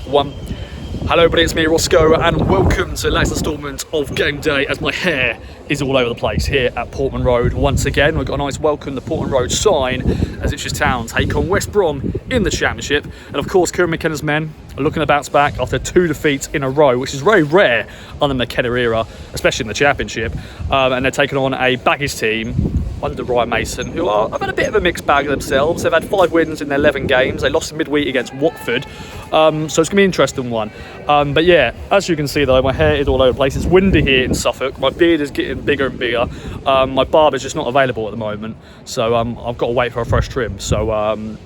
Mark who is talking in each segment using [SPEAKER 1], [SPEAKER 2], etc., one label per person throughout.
[SPEAKER 1] 1. Hello everybody, it's me Roscoe and welcome to the latest instalment of Game Day as my hair is all over the place here at Portman Road. Once again, we've got a nice welcome to Portman Road sign as Ipswich Town take on West Brom in the Championship. And of course, Kieran McKenna's men are looking to bounce back after 2 defeats in a row, which is very rare on the McKenna era, especially in the Championship. And they're taking on a Baggies team under Ryan Mason, who have had a bit of a mixed bag themselves. They've had 5 wins in their 11 games. They lost midweek against Watford. So it's going to be an interesting one. But yeah, as you can see though, my hair is all over the place. It's windy here in Suffolk. My beard is getting bigger and bigger. My barber's just not available at the moment. So I've got to wait for a fresh trim. So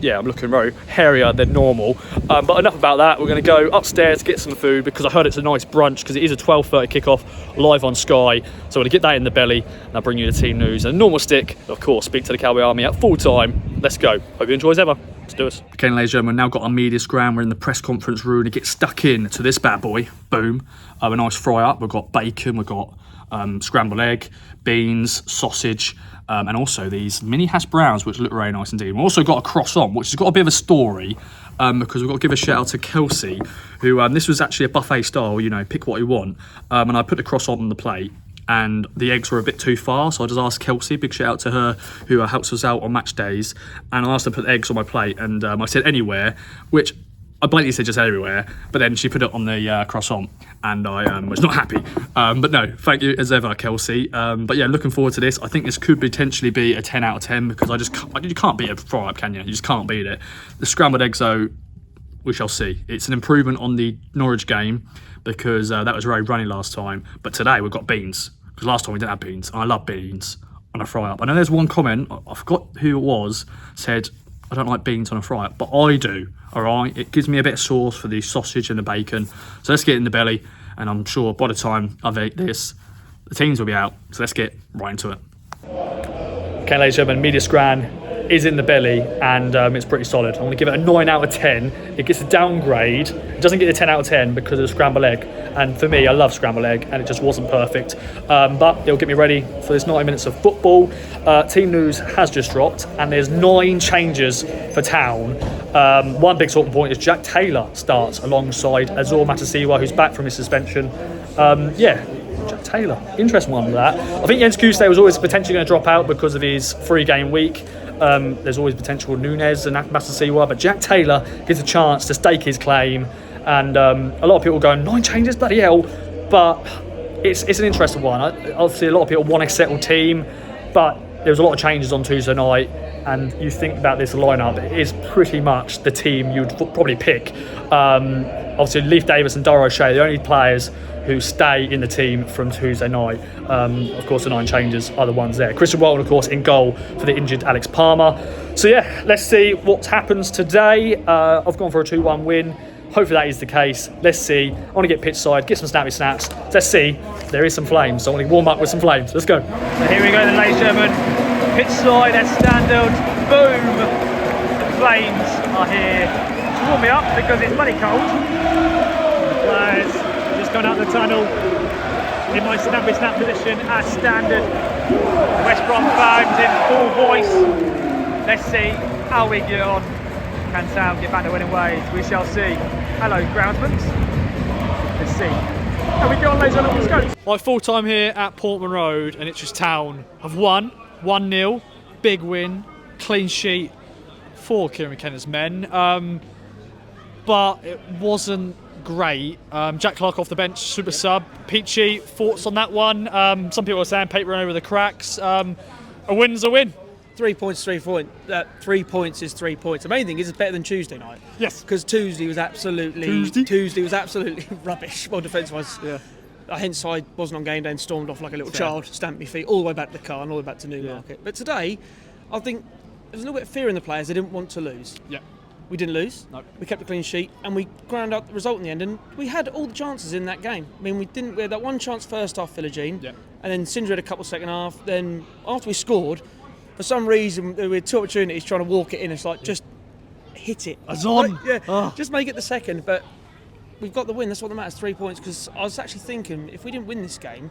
[SPEAKER 1] yeah, I'm looking very hairier than normal. But enough about that. We're going to go upstairs to get some food because I heard it's a nice brunch because it is a 12:30 kickoff live on Sky. So we're going to get that in the belly and I'll bring you the team news and normal stick. Of course, speak to the Cowboy Army at full time. Let's go. Hope you enjoy as ever. Let's do it. Okay, ladies and gentlemen, now got our media scrum. We're in the press conference room to get stuck in to this bad boy. Boom. A nice fry up. We've got bacon, we've got scrambled egg, beans, sausage, and also these mini hash browns, which look very nice indeed. We've also got a croissant, which has got a bit of a story. Because we've got to give a shout out to Kelsey, who this was actually a buffet style, you know, pick what you want. And I put the croissant on the plate and the eggs were a bit too far. So I just asked Kelsey, big shout out to her, who helps us out on match days. And I asked her to put eggs on my plate and I said anywhere, which I blatantly said just everywhere, but then she put it on the croissant and I was not happy. But no, thank you as ever, Kelsey. But yeah, looking forward to this. I think this could potentially be a 10 out of 10 because you can't beat a fry up, can you? You just can't beat it. The scrambled eggs though, we shall see. It's an improvement on the Norwich game because that was very runny last time. But today we've got beans because last time we didn't have beans. And I love beans on a fry up. I know there's one comment, I forgot who it was, said, I don't like beans on a fry up, but I do, all right? It gives me a bit of sauce for the sausage and the bacon. So let's get it in the belly, and I'm sure by the time I've ate this, the teams will be out. So let's get right into it. Okay, ladies and gentlemen, media scran is in the belly, and it's pretty solid. I'm gonna give it a 9 out of 10. It gets a downgrade. It doesn't get a 10 out of 10 because of the scrambled egg. And for me, I love scrambled egg, and it just wasn't perfect. But it'll get me ready for this 90 minutes of football. Team news has just dropped, and there's 9 changes for Town. One big talking point is Jack Taylor starts alongside Azor Matasiwa, who's back from his suspension. Yeah, Jack Taylor, interesting one with that. I think Jens Kuste was always potentially going to drop out because of his 3-game week. There's always potential Nunes and Matasiwa, but Jack Taylor gets a chance to stake his claim. And a lot of people going 9 changes, bloody hell. But it's an interesting one. Obviously, a lot of people want a settled team, but there was a lot of changes on Tuesday night. And you think about this lineup, it is pretty much the team you'd probably pick. Obviously, Leif Davis and Dara O'Shea, the only players who stay in the team from Tuesday night. Of course, the 9 changes are the ones there. Christian Walton, of course, in goal for the injured Alex Palmer. So yeah, let's see what happens today. I've gone for a 2-1 win. Hopefully that is the case. Let's see. I want to get pitch side, get some snappy snaps. Let's see. There is some flames, so I want to warm up with some flames. Let's go.
[SPEAKER 2] So here we go, then, ladies and gentlemen. Pitch side at standard. Boom. The flames are here to warm me up because it's bloody cold. The players just gone out the tunnel in my snappy snap position at standard. West Brom fans in full voice. Let's see how we get on. Can Town get back to winning ways? We shall see. Hello, groundsmen. Let's see how we get on, ladies and gentlemen. Let's go.
[SPEAKER 1] My full time here at Portman Road and Ipswich Town have won 1-0. Big win, clean sheet for Kieran McKenna's men. But it wasn't great. Jack Clark off the bench, super sub. Peachy, thoughts on that one? Some people are saying paper over the cracks. A win's a win.
[SPEAKER 3] 3 points, 3 points. 3 points is 3 points. The main thing is it's better than Tuesday night.
[SPEAKER 1] Yes.
[SPEAKER 3] Because Tuesday was absolutely rubbish. Well, defence-wise. Yeah. Hence I wasn't on game day and stormed off like a little child, stamped my feet all the way back to the car and all the way back to Newmarket. Yeah. But today, I think there was a little bit of fear in the players. They didn't want to lose. Yeah. We didn't lose. No. We kept a clean sheet and we ground out the result in the end. And we had all the chances in that game. I mean, we had that one chance first half, Philogene. Yeah. And then Sindra had a couple second half. Then after we scored, for some reason, we had 2 opportunities trying to walk it in. It's like, just hit it.
[SPEAKER 1] Azon!
[SPEAKER 3] Like, yeah, just make it the second. But we've got the win. That's what matters, 3 points. Because I was actually thinking, if we didn't win this game,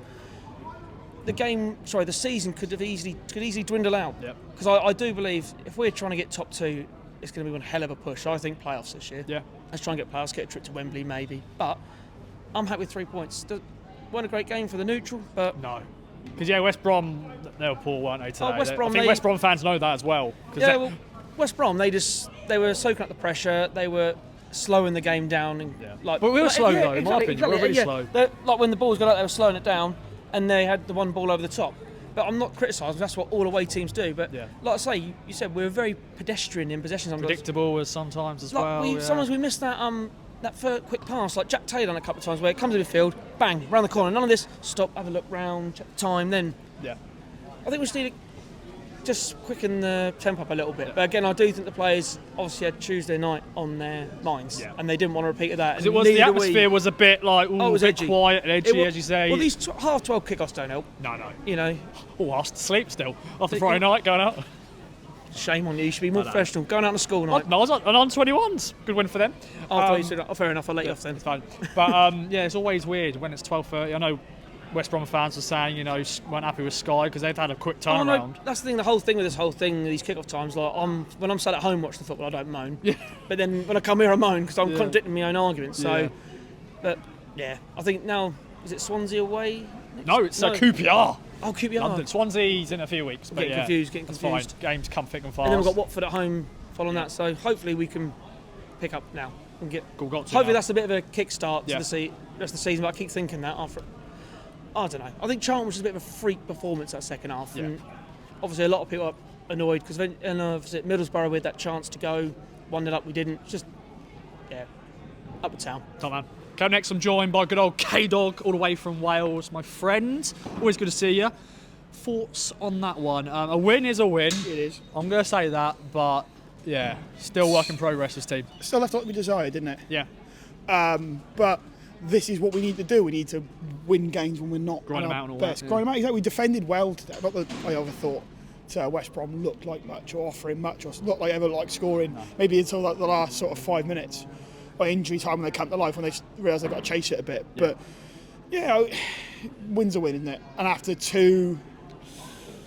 [SPEAKER 3] the season could easily dwindle out. Because I do believe if we're trying to get top 2, it's going to be one hell of a push. I think playoffs this year.
[SPEAKER 1] Yeah.
[SPEAKER 3] Let's try and get playoffs, get a trip to Wembley maybe. But I'm happy with 3 points. Weren't a great game for the neutral, but
[SPEAKER 1] No. Because, West Brom, they were poor, weren't they, today?
[SPEAKER 3] West Brom,
[SPEAKER 1] I think West Brom fans know that as well.
[SPEAKER 3] well, West Brom, they were soaking up the pressure. They were slowing the game down. And,
[SPEAKER 1] but we were slow, though, in my opinion. We were really slow.
[SPEAKER 3] Like when the balls got out, they were slowing it down, and they had the one ball over the top. But I'm not criticising. That's what all away teams do. But like I say, you said we were very pedestrian in possession.
[SPEAKER 1] Predictable as sometimes as well.
[SPEAKER 3] Sometimes we missed that first quick pass, like Jack Taylor done a couple of times, where it comes in the field, bang, round the corner. None of this. Stop, have a look round, check the time. Then I think we just need to just quicken the tempo up a little bit. But again, I do think the players obviously had Tuesday night on their minds, and they didn't want to repeat of that.
[SPEAKER 1] Because the atmosphere was a bit like,
[SPEAKER 3] it was edgy.
[SPEAKER 1] Quiet and edgy, as you say.
[SPEAKER 3] Well, these half 12 kickoffs don't help.
[SPEAKER 1] No.
[SPEAKER 3] You know.
[SPEAKER 1] Oh, I was asleep still after Friday night going out.
[SPEAKER 3] Shame on you. You should be more professional. Going out on a school night.
[SPEAKER 1] No, I was on 21s. Good win for them.
[SPEAKER 3] Fair enough. I'll let you off then.
[SPEAKER 1] It's fine. But it's always weird when it's 12:30. I know West Brom fans were saying, weren't happy with Sky because they've had a quick turnaround.
[SPEAKER 3] No, that's the thing. The whole thing with this whole thing, these kick-off times, like when I'm sat at home watching the football, I don't moan. Yeah. But then when I come here, I moan because I'm contradicting my own arguments. So, I think now is it Swansea away?
[SPEAKER 1] No, it's QPR.
[SPEAKER 3] Oh, QPR.
[SPEAKER 1] London. Swansea's in a few weeks. But
[SPEAKER 3] getting confused.
[SPEAKER 1] That's fine. Games come thick and fast.
[SPEAKER 3] And then we've got Watford at home following that. So hopefully we can pick up now and get.
[SPEAKER 1] Hopefully
[SPEAKER 3] that's a bit of a kick-start to the rest of the season. But I keep thinking that after. I don't know. I think Charlton was a bit of a freak performance that second half. Yeah. And obviously, a lot of people are annoyed because Middlesbrough with that chance to go 1-0 up, we didn't. Just up with town.
[SPEAKER 1] Top man. Okay, next I'm joined by good old K-Dog, all the way from Wales, my friend. Always good to see you. Thoughts on that one? A win is a win.
[SPEAKER 4] It is.
[SPEAKER 1] I'm going to say that, but still work in progress, this team.
[SPEAKER 4] Still left what we desired, didn't it?
[SPEAKER 1] Yeah.
[SPEAKER 4] But this is what we need to do. We need to win games when we're not
[SPEAKER 1] grind them out and all that.
[SPEAKER 4] Grind them out. Exactly. We defended well today. Not that I ever thought West Brom looked like much or offering much or not like ever like scoring. No. Maybe until the last sort of 5 minutes. By injury time when they come to life, when they realise they've got to chase it a bit. Yeah. But win's a win, isn't it? And after two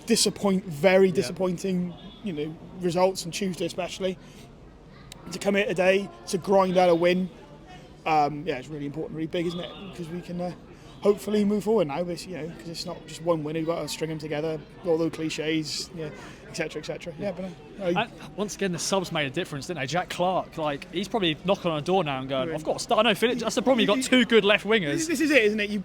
[SPEAKER 4] very disappointing, results on Tuesday especially, to come here today to grind out a win, it's really important, really big, isn't it? Because we can hopefully move forward now. Because it's not just one win. We've got to string them together. All those cliches, etc., etc. Yeah, but
[SPEAKER 1] once again, the subs made a difference, didn't they? Jack Clark, he's probably knocking on a door now and going, "I've got to start." I know, Philip. That's the problem. You've got two good left wingers.
[SPEAKER 4] This is it, isn't it?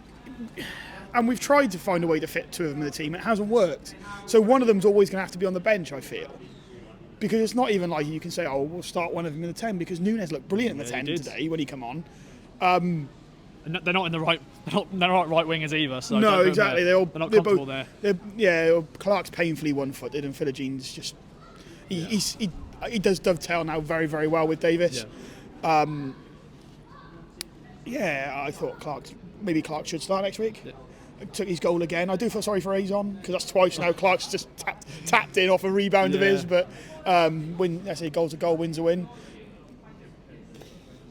[SPEAKER 4] And we've tried to find a way to fit two of them in the team. It hasn't worked. So one of them's always going to have to be on the bench, I feel. Because it's not even like you can say, "Oh, we'll start one of them in the 10," because Nunes looked brilliant in the 10 today when he come on.
[SPEAKER 1] They're not in the right. They're not right wingers either. So
[SPEAKER 4] no, exactly. They're
[SPEAKER 1] not comfortable there.
[SPEAKER 4] Clark's painfully one-footed, and Philogene just he does dovetail now very, very well with Davis. I thought Clark should start next week. Yeah. Took his goal again. I do feel sorry for Azon because that's twice now. Clark's just tapped in off a rebound of his, but goal's a goal, win's a win.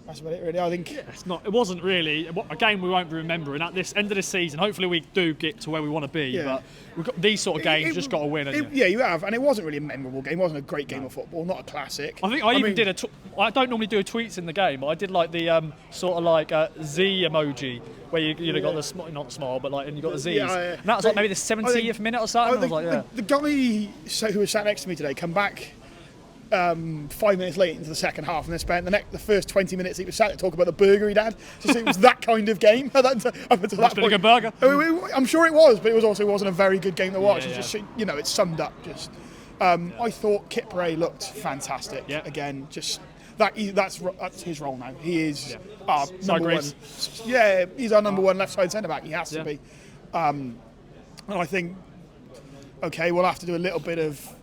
[SPEAKER 4] That's about it, really. I think
[SPEAKER 1] it wasn't really a game we won't be remembering at this end of the season. Hopefully, we do get to where we want to be. Yeah. But we've got these sort of games. Just got to win.
[SPEAKER 4] You have, and it wasn't really a memorable game. It wasn't a great game of football. Not a classic.
[SPEAKER 1] I think I did I don't normally do tweets in the game, but I did like the sort of like Z emoji where you got the not smile, but and you got the Z's. And that was like maybe the 70th minute or something.
[SPEAKER 4] The guy who was sat next to me today come back 5 minutes late into the second half, and then spent the first 20 minutes he was sat there talking about the burger he'd had. So it was that kind of game. Up until that point.
[SPEAKER 1] A good burger.
[SPEAKER 4] I'm sure it was, but it wasn't a very good game to watch. It's just it's summed up. Just I thought Kipre looked fantastic. Yeah. Again, just that's his role now. He is our number one. Yeah, he's our number one left side centre back. He has to be. And I think we'll have to do a little bit of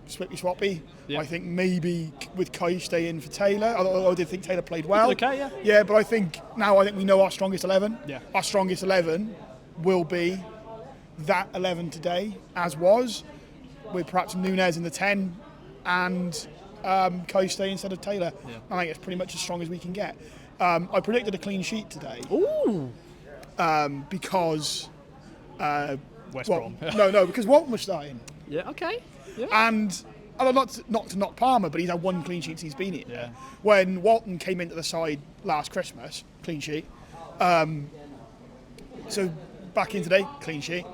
[SPEAKER 4] swappy. Yeah. I think maybe with Kai stay in for Taylor. I did think Taylor played well.
[SPEAKER 1] Okay,
[SPEAKER 4] yeah. But I think we know our strongest 11. Yeah. Our strongest 11 will be that 11 today, as was, with perhaps Nunes in the 10 and Kai stay instead of Taylor. Yeah. I think it's pretty much as strong as we can get. I predicted a clean sheet today.
[SPEAKER 1] Ooh.
[SPEAKER 4] Because
[SPEAKER 1] West Brom.
[SPEAKER 4] No, because Walton was starting.
[SPEAKER 1] Yeah. Okay. Yeah.
[SPEAKER 4] And not to knock Palmer, but he's had 1 clean sheet since he's been here.
[SPEAKER 1] Yeah.
[SPEAKER 4] When Walton came into the side last Christmas, clean sheet. So back in today, clean sheet.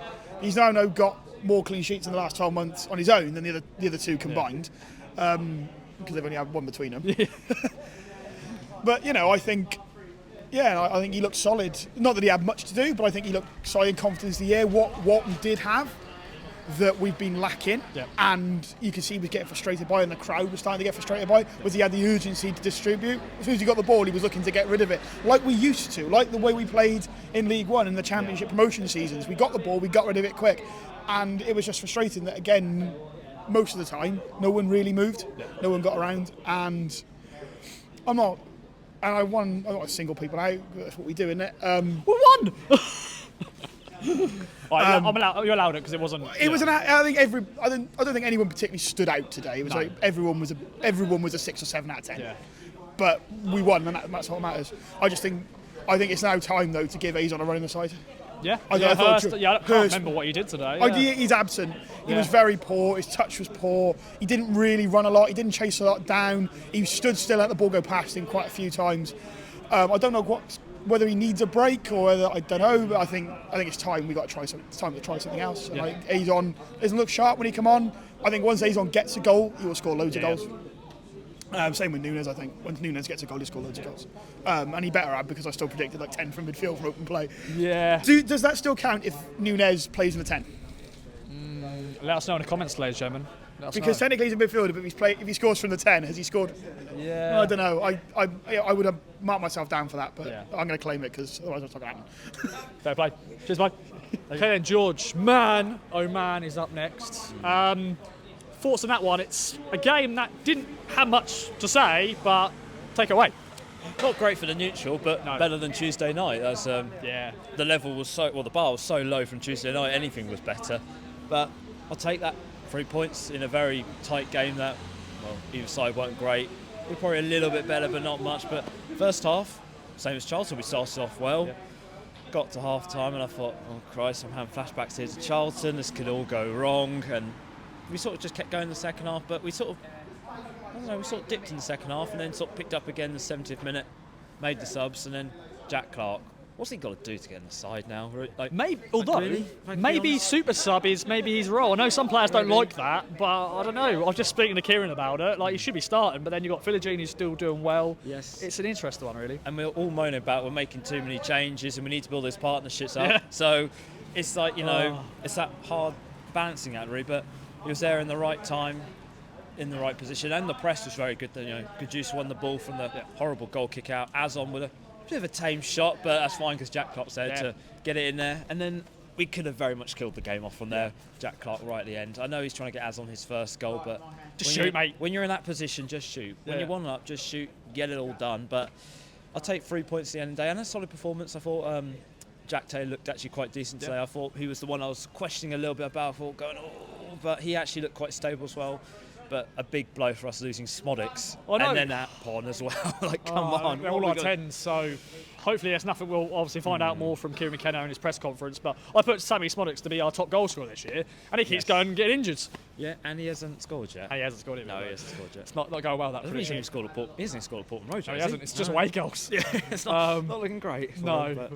[SPEAKER 4] He's now got more clean sheets in the last 12 months on his own than the other 2 combined, because they've only had 1 between them. But I think. Yeah, I think he looked solid. Not that he had much to do, but I think he looked solid and confident as the year. What Walton did have that we've been lacking, and you can see he was getting frustrated by, and the crowd was starting to get frustrated by, was he had the urgency to distribute. As soon as he got the ball, he was looking to get rid of it, like we used to, like the way we played in League One in the Championship promotion seasons. We got the ball, we got rid of it quick, and it was just frustrating that, again, most of the time, no one really moved, no one got around, and I'm not want to single people out. That's what we do, isn't it?
[SPEAKER 1] We won. You're allowed it because it wasn't.
[SPEAKER 4] It was an. I don't think anyone particularly stood out today. It was like everyone was a 6 or 7 out of 10. Yeah. But we won, and that's what matters. I think it's now time though to give Azon a run in the side.
[SPEAKER 1] Yeah. I can't remember what he did today. Yeah.
[SPEAKER 4] He's absent. He was very poor. His touch was poor. He didn't really run a lot. He didn't chase a lot down. He stood still, let the ball go past him quite a few times. I don't know whether he needs a break or whether, I don't know. But I think it's time we got to try something. It's time to try something else. Yeah. Like, Azon doesn't look sharp when he come on. I think once Azon gets a goal, he will score loads of goals. Same with Nunes, I think. Once Nunes gets a goal, he scores loads of goals. And he better have, because I still predicted like 10 from midfield from open play.
[SPEAKER 1] Yeah.
[SPEAKER 4] Does that still count if Nunes plays in the 10?
[SPEAKER 1] Let us know in the comments, ladies and gentlemen.
[SPEAKER 4] Because technically he's a midfielder, but if he scores from the 10, has he scored?
[SPEAKER 1] Yeah.
[SPEAKER 4] I don't know. I would have marked myself down for that, but I'm going to claim it because otherwise it's not going to happen.
[SPEAKER 1] Fair play. Cheers, bye. Okay then, George. Man, oh man, is up next. Thoughts on that one? It's a game that didn't have much to say, but take it away.
[SPEAKER 5] Not great for the neutral, but better than Tuesday night. As the level was the bar was so low from Tuesday night, anything was better. But I'll take that 3 points in a very tight game that, either side weren't great. We were probably a little bit better, but not much. But first half, same as Charlton, we started off well. Got to half time and I thought, oh Christ, I'm having flashbacks here to Charlton. This could all go wrong. And we sort of just kept going in the second half, but we sort of dipped in the second half and then sort of picked up again the 70th minute, made the subs, and then Jack Clark. What's he got to do to get in the side now? Like,
[SPEAKER 1] maybe super sub is maybe his role. I know some players don't like that, but I don't know. I was just speaking to Kieran about it. Like, he should be starting, but then you've got Philogene who's still doing well.
[SPEAKER 5] Yes.
[SPEAKER 1] It's an interesting one, really.
[SPEAKER 5] And we're all moaning about we're making too many changes and we need to build those partnerships up. Yeah. So it's like, it's that hard balancing act, really. But he was there in the right time, in the right position, and the press was very good. Caduce won the ball from the horrible goal kick out. Azon with a bit of a tame shot, but that's fine because Jack Clark's there to get it in there. And then we could have very much killed the game off from there. Jack Clark right at the end. I know he's trying to get Azon his first goal, but
[SPEAKER 1] just shoot, mate.
[SPEAKER 5] When you're in that position, just shoot. When you're 1-up, just shoot, get it all done. But I'll take 3 points at the end of the day, and a solid performance. I thought Jack Taylor looked actually quite decent today. I thought he was the one I was questioning a little bit about. I thought but he actually looked quite stable as well. But a big blow for us losing Smodics and then that Pon as well. Like, come on.
[SPEAKER 1] They're all our 10s, so hopefully there's nothing. We'll obviously find out more from Kieran McKenna in his press conference. But I put Sammy Smodics to be our top goal scorer this year, and he keeps going and getting injured.
[SPEAKER 5] Yeah, and he hasn't scored yet.
[SPEAKER 1] He hasn't scored it.
[SPEAKER 5] No, he hasn't scored yet.
[SPEAKER 1] It's not going well, that
[SPEAKER 5] he hasn't scored at Portman Road.
[SPEAKER 1] No, he hasn't. It's just away goals.
[SPEAKER 5] Yeah, it's not looking great.
[SPEAKER 1] No.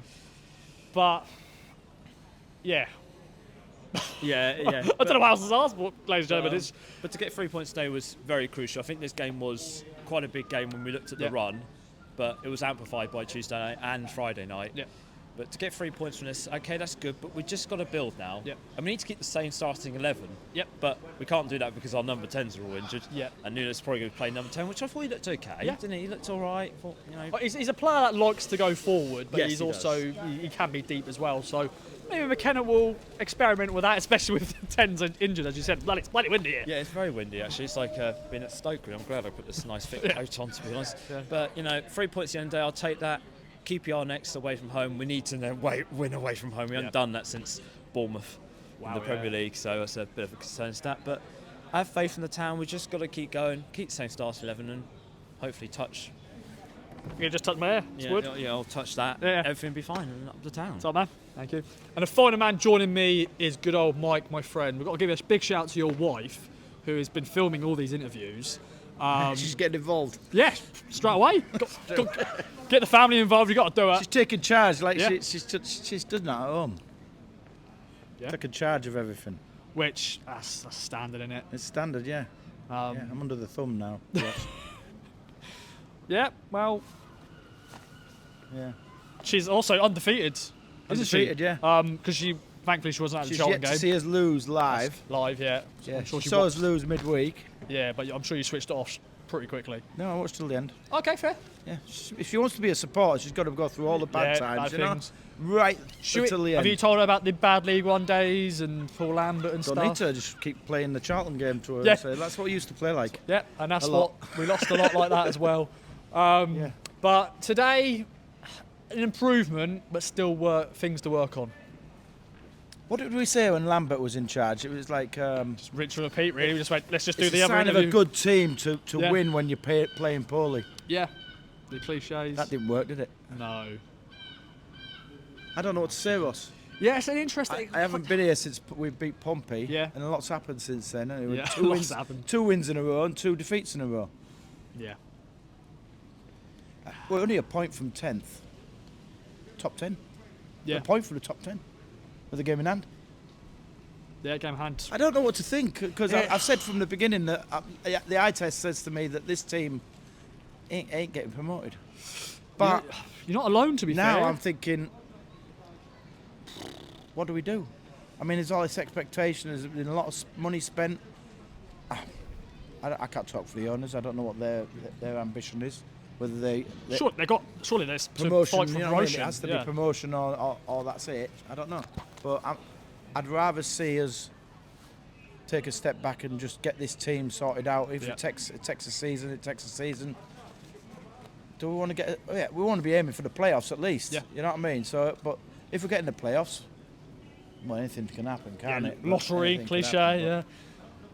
[SPEAKER 1] But yeah.
[SPEAKER 5] Yeah.
[SPEAKER 1] I don't know what else to ask, ladies and gentlemen.
[SPEAKER 5] But to get 3 points today was very crucial. I think this game was quite a big game when we looked at the run, but it was amplified by Tuesday night and Friday night. Yeah. But to get 3 points from this, okay, that's good, but we just got to build now. Yep. And we need to keep the same starting 11. Yep. But we can't do that because our number 10s are all injured. Yep. And Nunes is probably going to play number 10, which I thought he looked okay, didn't he? He looked all right.
[SPEAKER 1] He's a player that likes to go forward, but he's also he can be deep as well. So maybe McKenna will experiment with that, especially with the 10s injured, as you said. It's bloody windy here.
[SPEAKER 5] Yeah, it's very windy, actually. It's like being at Stoke. I'm glad I put this nice thick coat on, to be honest. Yeah. But, 3 points at the end of the day, I'll take that. QPR next, away from home. We need to then win away from home. We haven't done that since Bournemouth in the Premier League, so that's a bit of a concern stat. But I have faith in the town. We've just got to keep going, keep the same start 11, and hopefully touch.
[SPEAKER 1] You just touch my hair?
[SPEAKER 5] Yeah, I'll touch that. Yeah. Everything will be fine and up the town.
[SPEAKER 1] What's up, man? Thank you. And the final man joining me is good old Mike, my friend. We've got to give a big shout out to your wife, who has been filming all these interviews.
[SPEAKER 6] She's getting involved.
[SPEAKER 1] Yeah, straight away. Get the family involved. You got to do it.
[SPEAKER 6] She's taking charge, like
[SPEAKER 1] Yeah.
[SPEAKER 6] she's done that at home.
[SPEAKER 1] Yeah.
[SPEAKER 6] Taking charge of everything.
[SPEAKER 1] Which that's standard, isn't it?
[SPEAKER 6] It's standard, yeah. I'm under the thumb now.
[SPEAKER 1] Yeah. Well,
[SPEAKER 6] Yeah.
[SPEAKER 1] she's also undefeated. Isn't she?
[SPEAKER 6] Undefeated, yeah.
[SPEAKER 1] Because thankfully she wasn't at the
[SPEAKER 6] She's
[SPEAKER 1] Charlton
[SPEAKER 6] yet
[SPEAKER 1] game.
[SPEAKER 6] to see us lose live.
[SPEAKER 1] Live, yeah.
[SPEAKER 6] Yeah.
[SPEAKER 1] I'm sure
[SPEAKER 6] she
[SPEAKER 1] she
[SPEAKER 6] saw us
[SPEAKER 1] watched.
[SPEAKER 6] lose midweek.
[SPEAKER 1] Yeah, but I'm sure you switched it off pretty quickly.
[SPEAKER 6] No, I watched till the end.
[SPEAKER 1] Okay, fair.
[SPEAKER 6] Yeah. If she wants to be a supporter, she's got to go through all the bad times,
[SPEAKER 1] bad
[SPEAKER 6] you know?
[SPEAKER 1] things.
[SPEAKER 6] Right until the end.
[SPEAKER 1] Have you told her about the bad League One days and Paul Lambert and
[SPEAKER 6] Don't
[SPEAKER 1] stuff?
[SPEAKER 6] need to, just keep playing the Charlton game to her
[SPEAKER 1] Yeah.
[SPEAKER 6] and say, that's what we used to play like.
[SPEAKER 1] Yeah, and that's
[SPEAKER 6] A
[SPEAKER 1] what
[SPEAKER 6] lot.
[SPEAKER 1] we lost a lot like that as well.
[SPEAKER 6] Yeah.
[SPEAKER 1] But today, an improvement, but still things to work on.
[SPEAKER 6] What did we say when Lambert was in charge? It was like
[SPEAKER 1] Just rinse and repeat, really. We just went, let's just do
[SPEAKER 6] it's
[SPEAKER 1] the
[SPEAKER 6] a
[SPEAKER 1] other
[SPEAKER 6] sign
[SPEAKER 1] interview.
[SPEAKER 6] of a good team to
[SPEAKER 1] Yeah.
[SPEAKER 6] win when you're playing poorly.
[SPEAKER 1] Yeah, the cliches.
[SPEAKER 6] That didn't work, did it?
[SPEAKER 1] No.
[SPEAKER 6] I don't know what to say, Ross.
[SPEAKER 1] Yeah, it's an interesting.
[SPEAKER 6] I haven't been here since we beat Pompey.
[SPEAKER 1] Yeah.
[SPEAKER 6] And a lot's happened since then. Anyway,
[SPEAKER 1] Yeah,
[SPEAKER 6] two
[SPEAKER 1] lots
[SPEAKER 6] wins,
[SPEAKER 1] happened.
[SPEAKER 6] 2 wins in a row and 2 defeats in a row.
[SPEAKER 1] Yeah.
[SPEAKER 6] We're only a point from 10th. Top 10.
[SPEAKER 1] Yeah.
[SPEAKER 6] A point from the top 10 with the game in hand.
[SPEAKER 1] Yeah, game hand.
[SPEAKER 6] I don't know what to think because
[SPEAKER 1] Yeah.
[SPEAKER 6] I've said from the beginning that the eye test says to me that this team ain't getting promoted. But
[SPEAKER 1] You're not alone, to be
[SPEAKER 6] now
[SPEAKER 1] fair.
[SPEAKER 6] I'm thinking, what do we do? I mean, there's all this expectation. There's been a lot of money spent. I can't talk for the owners. I don't know what their ambition is. Whether they
[SPEAKER 1] Surely there's
[SPEAKER 6] promotion,
[SPEAKER 1] to fight for
[SPEAKER 6] you know what I mean?
[SPEAKER 1] promotion.
[SPEAKER 6] It has to
[SPEAKER 1] yeah.
[SPEAKER 6] be promotion or that's it. I don't know. But I'd rather see us take a step back and just get this team sorted out. If
[SPEAKER 1] Yeah.
[SPEAKER 6] it takes a season, it takes a season. Do we want to get? Yeah, we want to be aiming for the playoffs at least.
[SPEAKER 1] Yeah.
[SPEAKER 6] You know what I mean? So, but if we get in the playoffs, well, anything can happen, can't it? But
[SPEAKER 1] Lottery,
[SPEAKER 6] anything can
[SPEAKER 1] cliche,
[SPEAKER 6] happen,
[SPEAKER 1] yeah.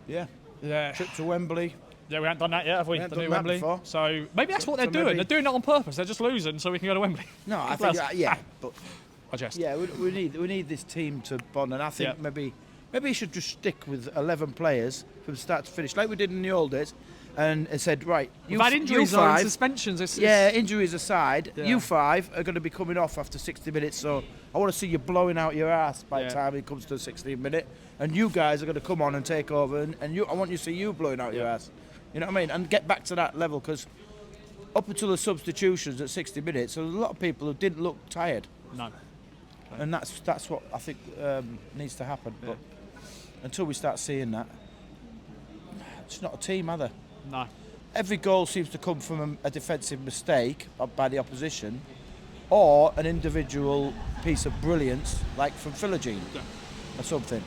[SPEAKER 6] but yeah.
[SPEAKER 1] Yeah.
[SPEAKER 6] Trip to Wembley.
[SPEAKER 1] Yeah, we haven't done that yet, have we?
[SPEAKER 6] We haven't
[SPEAKER 1] The new
[SPEAKER 6] done that
[SPEAKER 1] Wembley.
[SPEAKER 6] before.
[SPEAKER 1] So maybe that's what they're
[SPEAKER 6] So
[SPEAKER 1] doing.
[SPEAKER 6] maybe-
[SPEAKER 1] They're doing it on purpose. They're just losing so we can go to Wembley.
[SPEAKER 6] No, I
[SPEAKER 1] Plus-
[SPEAKER 6] think yeah, but
[SPEAKER 1] I jest.
[SPEAKER 6] yeah, we need this team to bond, and I think
[SPEAKER 1] Yeah.
[SPEAKER 6] maybe you should just stick with 11 players from start to finish, like we did in the old days, and said right,
[SPEAKER 1] We've had injuries
[SPEAKER 6] you
[SPEAKER 1] and
[SPEAKER 6] five,
[SPEAKER 1] suspensions.
[SPEAKER 6] yeah, injuries aside,
[SPEAKER 1] Yeah.
[SPEAKER 6] you 5 are going to be coming off after 60 minutes, so I want to see you blowing out your ass by the time it comes to the 16th minute, and you guys are going to come on and take over, and I want you to see you blowing out your ass. You know what I mean? And get back to that level, because up until the substitutions at 60 minutes, there was a lot of people who didn't look tired.
[SPEAKER 1] No.
[SPEAKER 6] And that's what I think needs to happen. But until we start seeing that, it's not a team, either.
[SPEAKER 1] No.
[SPEAKER 6] Every goal seems to come from a defensive mistake by the opposition, or an individual piece of brilliance, like from Philogene or something.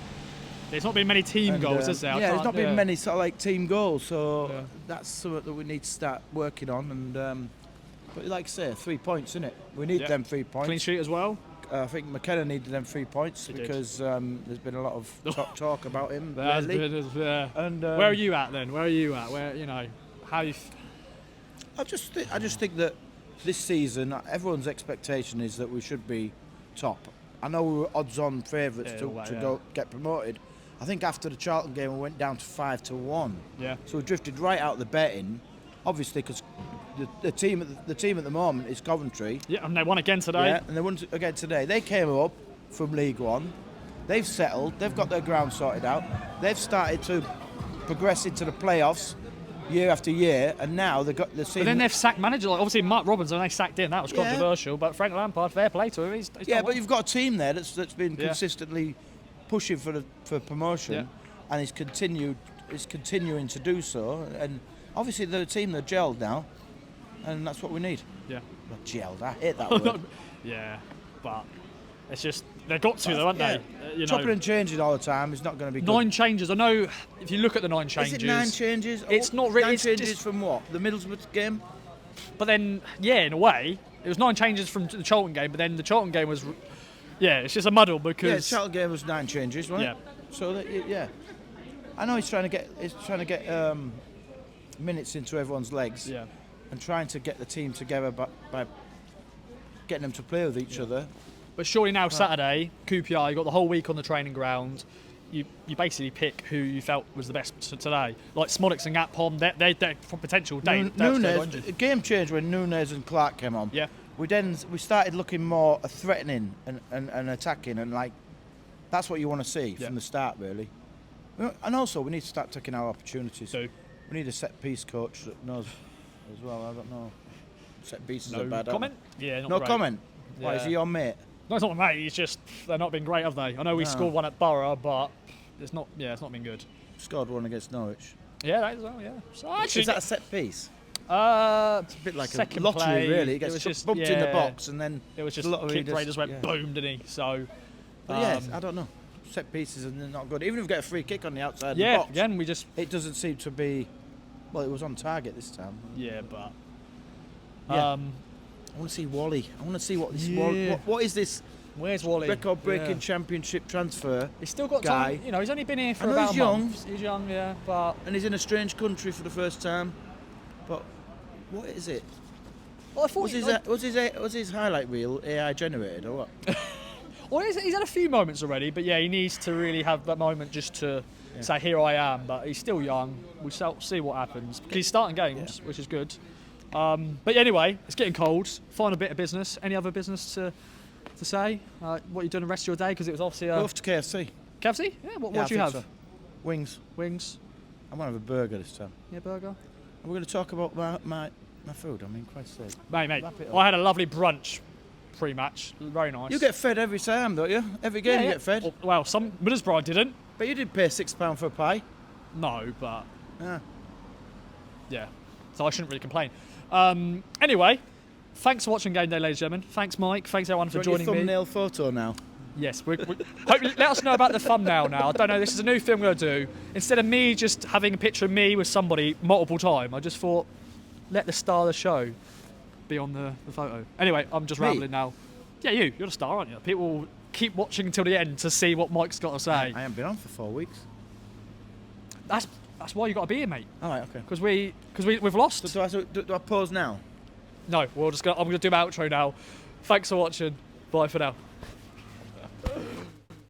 [SPEAKER 1] There's not been many team
[SPEAKER 6] And,
[SPEAKER 1] goals, is there?
[SPEAKER 6] Yeah, there's not been many sort of like team goals, so
[SPEAKER 1] Yeah.
[SPEAKER 6] that's something that we need to start working on. And but like I say, 3 points, isn't it? We need
[SPEAKER 1] Yeah.
[SPEAKER 6] them 3 points.
[SPEAKER 1] Clean sheet as well.
[SPEAKER 6] I think McKenna needed them 3 points
[SPEAKER 1] He did.
[SPEAKER 6] because there's been a lot of talk about him
[SPEAKER 1] That's
[SPEAKER 6] lately.
[SPEAKER 1] good, yeah.
[SPEAKER 6] And
[SPEAKER 1] Where are you at then? Where are you at? Where how you?
[SPEAKER 6] I just think that this season everyone's expectation is that we should be top. I know we were odds-on favourites to go get promoted. I think after the Charlton game we went down to 5-1.
[SPEAKER 1] Yeah.
[SPEAKER 6] So we drifted right out of the betting, obviously because the team at the moment is Coventry.
[SPEAKER 1] Yeah, and they won again today.
[SPEAKER 6] Yeah, and they won again today. They came up from League One. They've settled. They've got their ground sorted out. They've started to progress into the playoffs year after year, and now they've got the
[SPEAKER 1] But then they've sacked manager. Like, obviously, Mark Robinson, they sacked in. That was
[SPEAKER 6] Yeah.
[SPEAKER 1] controversial. But Frank Lampard, fair play to him. He's
[SPEAKER 6] yeah,
[SPEAKER 1] done
[SPEAKER 6] but
[SPEAKER 1] well.
[SPEAKER 6] you've got a team there that's been
[SPEAKER 1] Yeah.
[SPEAKER 6] consistently pushing for promotion,
[SPEAKER 1] Yeah.
[SPEAKER 6] and is continuing to do so. And obviously they're a team that gelled now, and that's what we need.
[SPEAKER 1] Yeah.
[SPEAKER 6] Not gelled. I hate that word.
[SPEAKER 1] Yeah, but it's just they've got to, though, haven't
[SPEAKER 6] Yeah.
[SPEAKER 1] they?
[SPEAKER 6] Chopping and changing all the time is not going to be good.
[SPEAKER 1] 9 changes. I know if you look at the 9 changes.
[SPEAKER 6] Is it 9 changes?
[SPEAKER 1] It's not really.
[SPEAKER 6] 9
[SPEAKER 1] It's
[SPEAKER 6] changes
[SPEAKER 1] just,
[SPEAKER 6] from what? The Middlesbrough game?
[SPEAKER 1] but then, yeah, in a way, it was 9 changes from the Charlton game. But then the Charlton game was, yeah, it's just a muddle
[SPEAKER 6] Yeah,
[SPEAKER 1] because
[SPEAKER 6] the Charlton game was 9 changes, wasn't
[SPEAKER 1] Yeah.
[SPEAKER 6] it? So yeah, I know he's trying to get minutes into everyone's legs,
[SPEAKER 1] yeah,
[SPEAKER 6] and trying to get the team together by getting them to play with each other.
[SPEAKER 1] But surely now Saturday, QPR, you got the whole week on the training ground. you basically pick who you felt was the best today. Like Smolix and Gakpom, they're for potential.
[SPEAKER 6] Nunes, the game changed when Nunes and Clark came on.
[SPEAKER 1] Yeah.
[SPEAKER 6] We started looking more threatening and attacking, and like that's what you want to see from the start, really. And also, we need to start taking our opportunities.
[SPEAKER 1] So,
[SPEAKER 6] we need a set piece coach that knows as well. I don't know. Set pieces are bad.
[SPEAKER 1] Comment? Yeah,
[SPEAKER 6] no comment. Why, is he your mate?
[SPEAKER 1] No, it's not my mate. It's just they're not been great, have they? I know we scored one at Borough, but it's not. Yeah, it's not been good.
[SPEAKER 6] Scored one against Norwich.
[SPEAKER 1] Yeah, that as well. Yeah. So actually,
[SPEAKER 6] is that a set piece?
[SPEAKER 1] It's a
[SPEAKER 6] bit like a lottery, really. It gets just bumped in the box, and then
[SPEAKER 1] it was just Kipre just went boom, didn't he? So,
[SPEAKER 6] yes, I don't know. Set pieces are not good. Even if we get a free kick on the outside of the box,
[SPEAKER 1] again
[SPEAKER 6] it doesn't seem to be. Well, it was on target this time.
[SPEAKER 1] Yeah, but
[SPEAKER 6] I want to see Wally. I want to see what this. What is this?
[SPEAKER 1] Where's Wally?
[SPEAKER 6] Record-breaking championship transfer.
[SPEAKER 1] He's still got
[SPEAKER 6] guy.
[SPEAKER 1] time. You know, he's only been here for about a month. He's young, yeah, but
[SPEAKER 6] and he's in a strange country for the first time. But what is it?
[SPEAKER 1] Well, I thought
[SPEAKER 6] was his highlight reel AI generated or what?
[SPEAKER 1] Well, he's had a few moments already, but yeah, he needs to really have that moment just to say, here I am. But he's still young. We'll see what happens. Because he's starting games, which is good. But anyway, it's getting cold. Final bit of business. Any other business to say? What are you doing the rest of your day? Because it was obviously...
[SPEAKER 6] Go off to KFC.
[SPEAKER 1] KFC? Yeah, what do you have?
[SPEAKER 6] So. Wings.
[SPEAKER 1] Wings.
[SPEAKER 6] I'm going to have a burger this time.
[SPEAKER 1] Yeah, burger.
[SPEAKER 6] We're going to talk about my food. I mean, Christ's sake.
[SPEAKER 1] Mate, I had a lovely brunch pre-match. Very nice.
[SPEAKER 6] You get fed every time, don't you? Every game you get fed.
[SPEAKER 1] Well, some Middlesbrough didn't.
[SPEAKER 6] But you did pay £6 for a pie.
[SPEAKER 1] No, but...
[SPEAKER 6] Yeah.
[SPEAKER 1] So I shouldn't really complain. Anyway, thanks for watching Game Day, ladies and gentlemen. Thanks, Mike. Thanks, everyone, for joining me.
[SPEAKER 6] Thumbnail photo now.
[SPEAKER 1] Yes. Let us know about the thumbnail now. I don't know. This is a new thing I'm going to do. Instead of me just having a picture of me with somebody multiple times, I just thought, let the star of the show be on the photo. Anyway, I'm just rambling now. Yeah, you're the star, aren't you? People will keep watching until the end to see what Mike's got to say.
[SPEAKER 6] I haven't been on for 4 weeks.
[SPEAKER 1] That's why you got to be here, mate.
[SPEAKER 6] All right, okay.
[SPEAKER 1] Because we've lost.
[SPEAKER 6] So do I pause now?
[SPEAKER 1] No, I'm going to do my outro now. Thanks for watching. Bye for now.